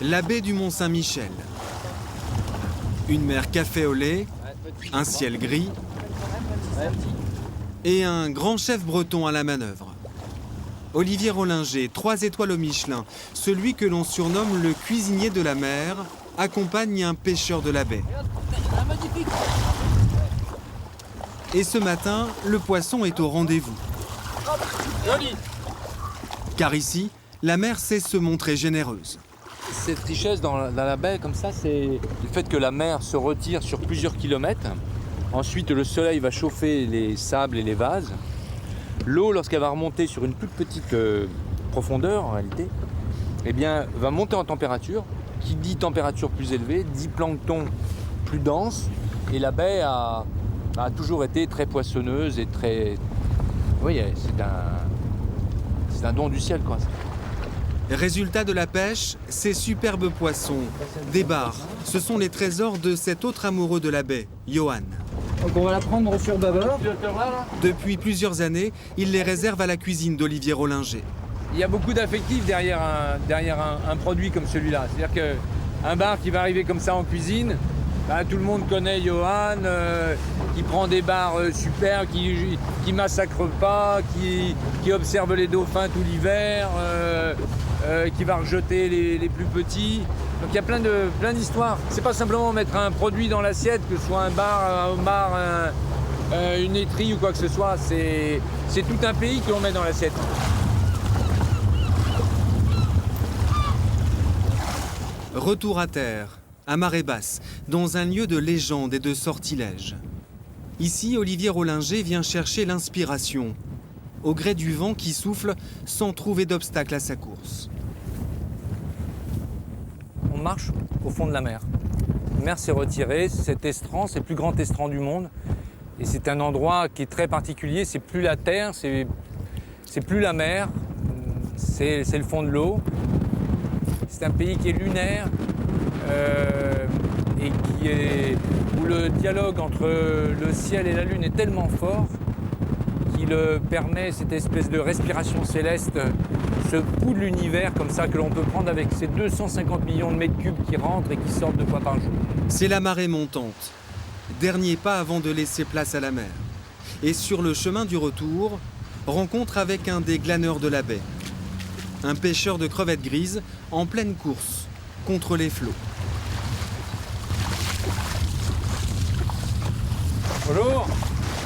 La baie du Mont-Saint-Michel. Une mer café au lait, un ciel gris et un grand chef breton à la manœuvre. Olivier Rollinger, 3 étoiles au Michelin, celui que l'on surnomme le cuisinier de la mer, accompagne un pêcheur de la baie. Et ce matin, le poisson est au rendez-vous. Car ici, la mer sait se montrer généreuse. Cette richesse dans la baie, comme ça, c'est le fait que la mer se retire sur plusieurs kilomètres. Ensuite, le soleil va chauffer les sables et les vases. L'eau, lorsqu'elle va remonter sur une toute petite profondeur, en réalité, eh bien, va monter en température. Qui dit température plus élevée, dit plancton plus dense. Et la baie a toujours été très poissonneuse et très... Oui, c'est un don du ciel, quoi. Résultat de la pêche, ces superbes poissons, des bars, ce sont les trésors de cet autre amoureux de la baie, Johan. Donc on va la prendre sur bâbord. Depuis plusieurs années, il les réserve à la cuisine d'Olivier Rollinger. Il y a beaucoup d'affectifs derrière un produit comme celui-là. C'est-à-dire qu'un bar qui va arriver comme ça en cuisine, bah, tout le monde connaît Johan, qui prend des bars super, qui massacre pas, qui observe les dauphins tout l'hiver, qui va rejeter les plus petits. Donc il y a plein d'histoires. C'est pas simplement mettre un produit dans l'assiette, que ce soit un bar, un homard, une laiterie ou quoi que ce soit. C'est tout un pays que l'on met dans l'assiette. Retour à terre, à marée basse, dans un lieu de légende et de sortilège. Ici, Olivier Rollinger vient chercher l'inspiration, au gré du vent qui souffle sans trouver d'obstacle à sa course. On marche au fond de la mer. La mer s'est retirée, cet estran, c'est le plus grand estran du monde. Et c'est un endroit qui est très particulier, c'est plus la terre, c'est plus la mer, c'est le fond de l'eau. C'est un pays qui est lunaire et où le dialogue entre le ciel et la lune est tellement fort qu'il permet cette espèce de respiration céleste, ce pouls de l'univers comme ça que l'on peut prendre avec ces 250 millions de mètres cubes qui rentrent et qui sortent 2 fois par jour. C'est la marée montante. Dernier pas avant de laisser place à la mer. Et sur le chemin du retour, rencontre avec un des glaneurs de la baie. Un pêcheur de crevettes grises en pleine course contre les flots. Bonjour.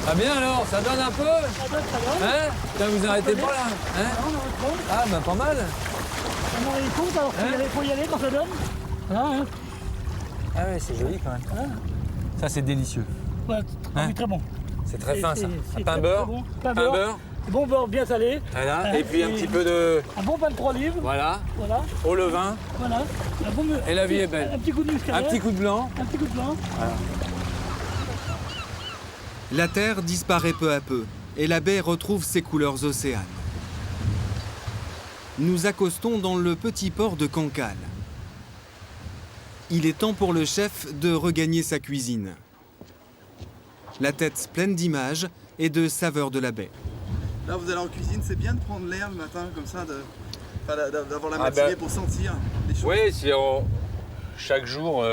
Ah bien alors, ça donne un peu? Ça donne. Hein? Putain, vous arrêtez pas là? Hein? Non, on va prendre. Ah ben pas mal. On en est compte, alors faut y aller quand ça donne. Voilà, hein. Ah ouais, c'est joli quand même. Voilà. Ça c'est délicieux. Voilà, Hein? oui, très bon. C'est très fin ça. C'est Un pain très, beurre. très bon. Pain Pain beurre. Bon beurre bien salé. Voilà. Et puis un petit peu de... Un bon pain de 3 livres. Voilà. Voilà. Au levain. Voilà. Un bon, Et la vie est belle. Un petit coup de muscadet. Un petit coup de blanc. Un petit coup de blanc. Voilà. La terre disparaît peu à peu et la baie retrouve ses couleurs océanes. Nous accostons dans le petit port de Cancale. Il est temps pour le chef de regagner sa cuisine. La tête pleine d'images et de saveurs de la baie. Là, vous allez en cuisine, c'est bien de prendre l'air le matin, comme ça, d'avoir la matinée pour sentir les choses. Oui, chaque jour,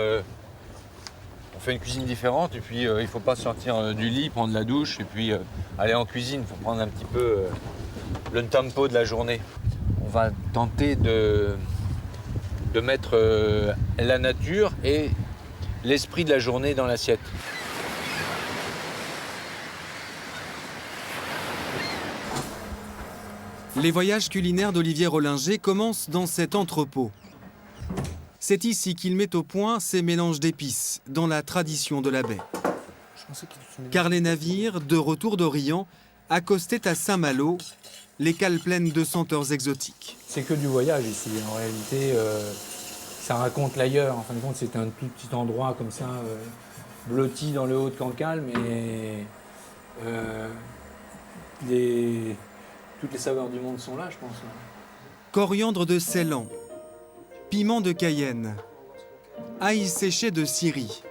on fait une cuisine différente et puis il ne faut pas sortir du lit, prendre la douche et puis aller en cuisine. Il faut prendre un petit peu le tempo de la journée. On va tenter de mettre la nature et l'esprit de la journée dans l'assiette. Les voyages culinaires d'Olivier Rollinger commencent dans cet entrepôt. C'est ici qu'il met au point ses mélanges d'épices, dans la tradition de la baie. Car les navires, de retour d'Orient, accostaient à Saint-Malo, les cales pleines de senteurs exotiques. C'est que du voyage ici. En réalité, ça raconte l'ailleurs. En fin de compte, c'est un tout petit endroit comme ça, blotti dans le haut de Cancale, mais toutes les saveurs du monde sont là, je pense. Coriandre de Ceylan, piment de Cayenne, ail séché de Syrie.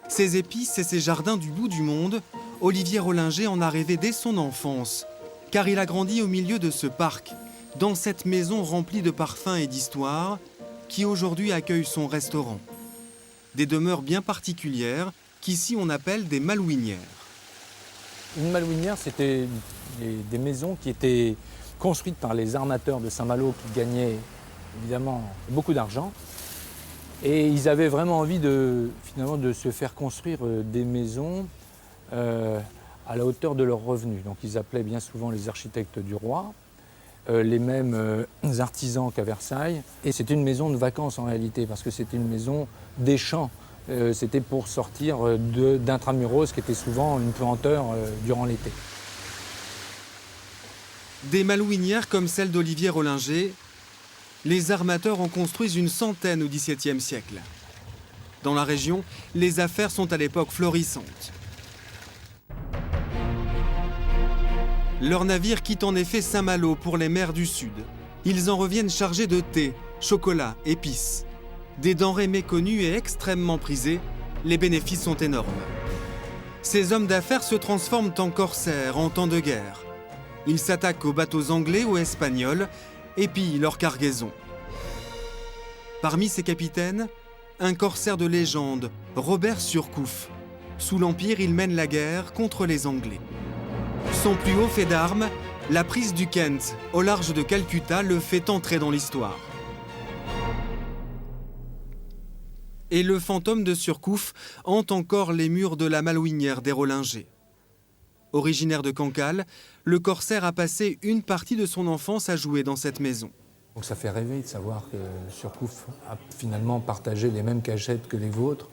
Ces épices et ces jardins du bout du monde, Olivier Rollinger en a rêvé dès son enfance, car il a grandi au milieu de ce parc dans cette maison remplie de parfums et d'histoires qui aujourd'hui accueille son restaurant. Des demeures bien particulières qu'ici on appelle des malouinières. Une malouinière, c'était des maisons qui étaient construites par les armateurs de Saint-Malo qui gagnaient évidemment beaucoup d'argent. Et ils avaient vraiment envie finalement de se faire construire des maisons à la hauteur de leurs revenus. Donc ils appelaient bien souvent les architectes du roi, les mêmes artisans qu'à Versailles. Et c'était une maison de vacances en réalité, parce que c'était une maison des champs. C'était pour sortir d'intramuros, qui était souvent une puanteur durant l'été. Des malouinières comme celle d'Olivier Rollinger, les armateurs en construisent une centaine au XVIIe siècle. Dans la région, les affaires sont à l'époque florissantes. Leurs navires quittent en effet Saint-Malo pour les mers du Sud. Ils en reviennent chargés de thé, chocolat, épices. Des denrées méconnues et extrêmement prisées, les bénéfices sont énormes. Ces hommes d'affaires se transforment en corsaires en temps de guerre. Ils s'attaquent aux bateaux anglais ou espagnols et pillent leur cargaison. Parmi ces capitaines, un corsaire de légende, Robert Surcouf. Sous l'Empire, il mène la guerre contre les Anglais. Son plus haut fait d'armes, la prise du Kent, au large de Calcutta, le fait entrer dans l'histoire. Et le fantôme de Surcouf hante encore les murs de la malouinière des Rollinger. Originaire de Cancale, le corsaire a passé une partie de son enfance à jouer dans cette maison. Donc ça fait rêver de savoir que Surcouf a finalement partagé les mêmes cachettes que les vôtres,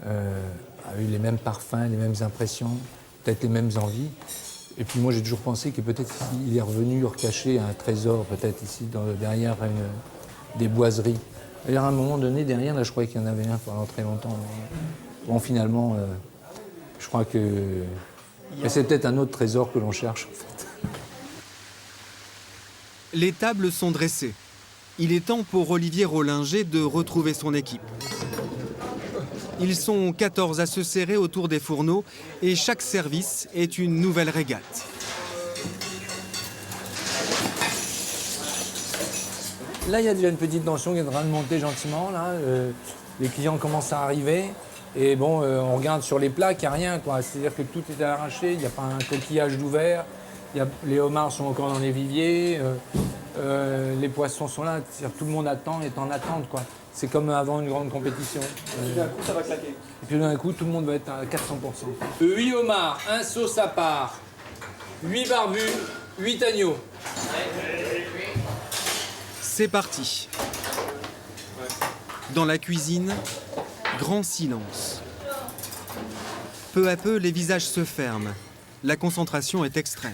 a eu les mêmes parfums, les mêmes impressions, peut-être les mêmes envies. Et puis moi j'ai toujours pensé que peut-être il est revenu recacher un trésor, peut-être ici derrière des boiseries. Et à un moment donné, derrière, là, je croyais qu'il y en avait un pendant très longtemps. Mais bon, finalement, je crois que c'est peut-être un autre trésor que l'on cherche, en fait. Les tables sont dressées. Il est temps pour Olivier Rollinger de retrouver son équipe. Ils sont 14 à se serrer autour des fourneaux et chaque service est une nouvelle régate. Là, il y a déjà une petite tension qui est en train de monter gentiment. Là. Les clients commencent à arriver. Et bon, on regarde sur les plaques, il n'y a rien, quoi. C'est-à-dire que tout est à l'arraché, il n'y a pas un coquillage d'ouvert. Les homards sont encore dans les viviers. Les poissons sont là. C'est-à-dire que tout le monde attend, est en attente, quoi. C'est comme avant une grande compétition. Et puis d'un coup, ça va claquer. Et puis d'un coup, tout le monde va être à 400%. 8 homards, 1 sauce à part, 8 barbus, 8 agneaux. C'est parti. Dans la cuisine, grand silence. Peu à peu, les visages se ferment. La concentration est extrême.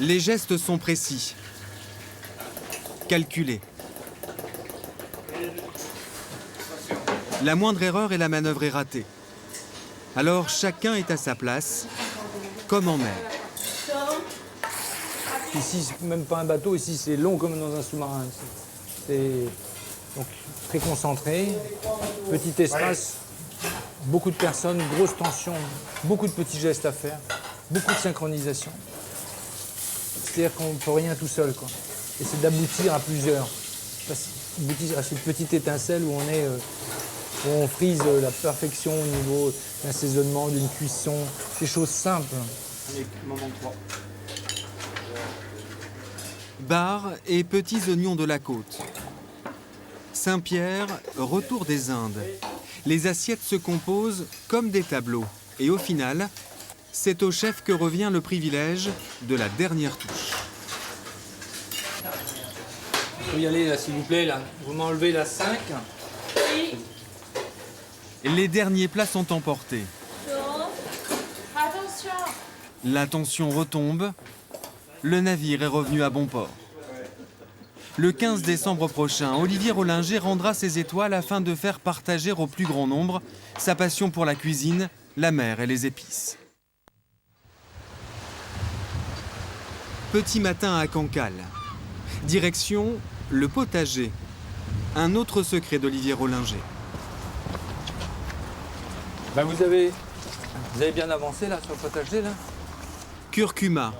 Les gestes sont précis, calculés. La moindre erreur et la manœuvre est ratée. Alors chacun est à sa place, comme en mer. Ici, c'est même pas un bateau, ici c'est long comme dans un sous-marin. C'est donc très concentré, petit espace, beaucoup de personnes, grosse tension, beaucoup de petits gestes à faire, beaucoup de synchronisation. C'est-à-dire qu'on ne peut rien tout seul, quoi. Et c'est d'aboutir à plusieurs. Aboutir à cette petite étincelle où on frise la perfection au niveau d'un assaisonnement, d'une cuisson, des choses simples. Allez, moment 3. Bar et petits oignons de la côte. Saint-Pierre, retour des Indes. Les assiettes se composent comme des tableaux. Et au final, c'est au chef que revient le privilège de la dernière touche. Il faut y aller, là, s'il vous plaît, là. Vous m'enlevez la 5. Les derniers plats sont emportés. Attention. La tension retombe. Le navire est revenu à bon port. Le 15 décembre prochain, Olivier Rollinger rendra ses étoiles afin de faire partager au plus grand nombre sa passion pour la cuisine, la mer et les épices. Petit matin à Cancale. Direction le potager. Un autre secret d'Olivier Rollinger. Ben vous avez bien avancé là sur le potager là. Curcuma,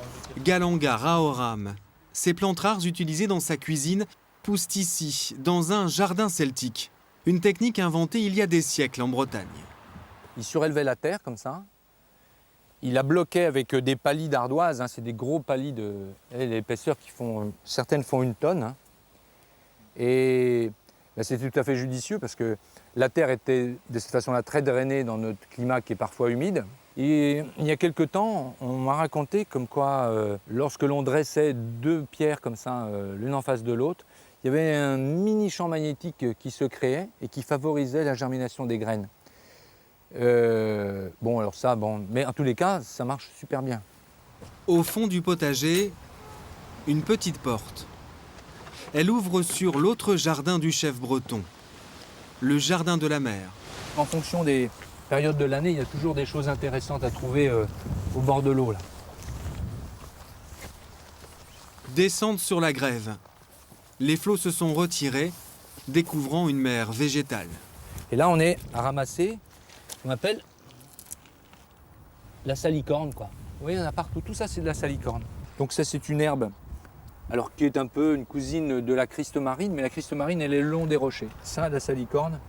Galanga raoram. Ces plantes rares utilisées dans sa cuisine poussent ici, dans un jardin celtique. Une technique inventée il y a des siècles en Bretagne. Il surélevait la terre comme ça. Il la bloquait avec des palis d'ardoise. Hein, c'est des gros palis de l'épaisseur qui font, certaines font 1 tonne. Hein. Et ben, c'était tout à fait judicieux parce que la terre était de cette façon-là très drainée dans notre climat qui est parfois humide. Et il y a quelque temps, on m'a raconté comme quoi, lorsque l'on dressait 2 pierres comme ça, l'une en face de l'autre, il y avait un mini champ magnétique qui se créait et qui favorisait la germination des graines. Bon, alors ça, bon, mais en tous les cas, ça marche super bien. Au fond du potager, une petite porte. Elle ouvre sur l'autre jardin du chef breton, le jardin de la mer. En fonction des périodes de l'année, il y a toujours des choses intéressantes à trouver au bord de l'eau, là. Descente sur la grève. Les flots se sont retirés, découvrant une mer végétale. Et là, on est à ramasser ce qu'on appelle la salicorne, quoi. Vous voyez, il y en a partout. Tout ça, c'est de la salicorne. Donc ça, c'est une herbe, alors qui est un peu une cousine de la Christ marine, mais la Christ marine, elle est le long des rochers. Ça, la salicorne,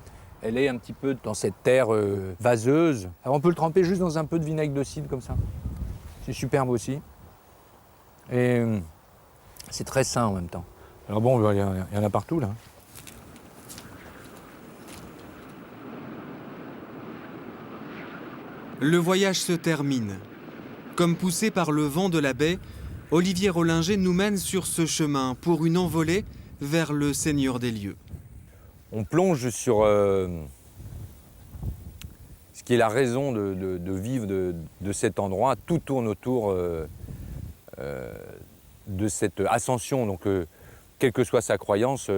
elle est un petit peu dans cette terre vaseuse. Alors on peut le tremper juste dans un peu de vinaigre de cidre, comme ça. C'est superbe aussi. Et c'est très sain en même temps. Alors bon, il y en a partout, là. Le voyage se termine. Comme poussé par le vent de la baie, Olivier Rollinger nous mène sur ce chemin pour une envolée vers le Seigneur des lieux. On plonge sur ce qui est la raison de vivre de cet endroit. Tout tourne autour de cette ascension. Donc, quelle que soit sa croyance,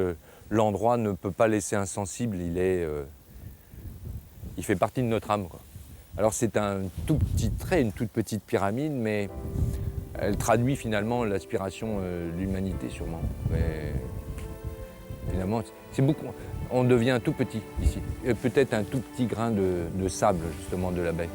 l'endroit ne peut pas laisser insensible. Il fait partie de notre âme, quoi. Alors c'est un tout petit trait, une toute petite pyramide, mais elle traduit finalement l'aspiration de l'humanité sûrement. Mais finalement, c'est beaucoup. On devient tout petit ici. Peut-être un tout petit grain de sable justement de la baie.